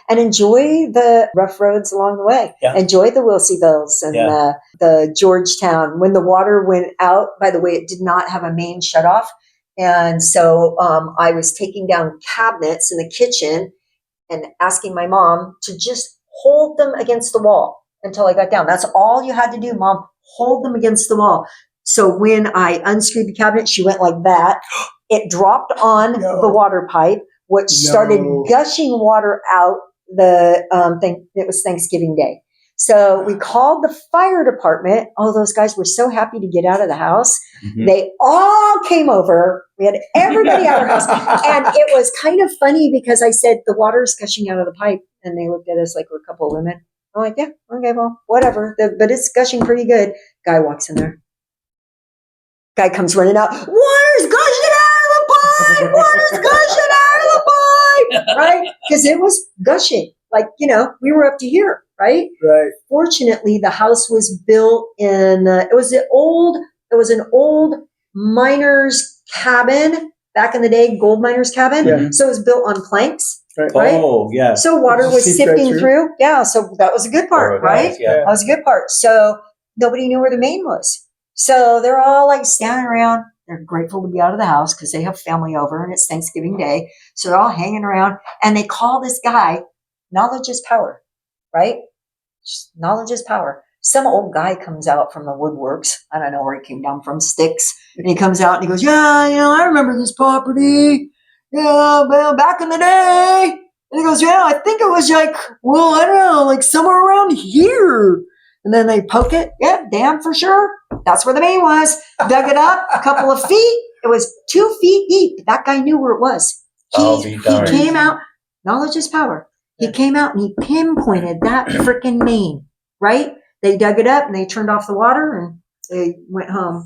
and enjoy the rough roads along the way. Yeah. Enjoy the Wilseyville's and the Georgetown. When the water went out, by the way, it did not have a main shutoff. And so I was taking down cabinets in the kitchen and asking my mom to just hold them against the wall until I got down. That's all you had to do, Mom. Hold them against the wall. So when I unscrewed the cabinet, she went like that. It dropped on the water pipe, which started gushing water out the thing. It was Thanksgiving Day. So we called the fire department. Oh, those guys were so happy to get out of the house. Mm-hmm. They all came over. We had everybody out of our house. And it was kind of funny because I said, the water's gushing out of the pipe. And they looked at us like we're a couple of women. I'm like, yeah, okay, well, whatever. But it's gushing pretty good. Guy walks in there. Guy comes running out. Water's gushing out of the pipe. Water's gushing out of the pipe. Right? Because it was gushing. Like, we were up to here. Right? Right. Fortunately, the house was built in, it was an old miner's cabin back in the day, gold miner's cabin. Yeah. So it was built on planks. Right? Oh, yeah. So water was sifting through. Yeah. So that was a good part, right? Yeah. That was a good part. So nobody knew where the main was. So they're all like standing around. They're grateful to be out of the house because they have family over and it's Thanksgiving Day. So they're all hanging around and they call this guy, knowledge is power. Right? Knowledge is power. Some old guy comes out from the woodworks. I don't know where he came down from, sticks. And he comes out and he goes, yeah, I remember this property. Yeah, well, back in the day. And he goes, yeah, I think it was like, well, I don't know, like somewhere around here. And then they poke it. Yeah, damn for sure. That's where the main was. Dug it up a couple of feet. It was 2 feet deep. That guy knew where it was. He came out. Knowledge is power. He came out and he pinpointed that freaking main, right? They dug it up and they turned off the water and they went home.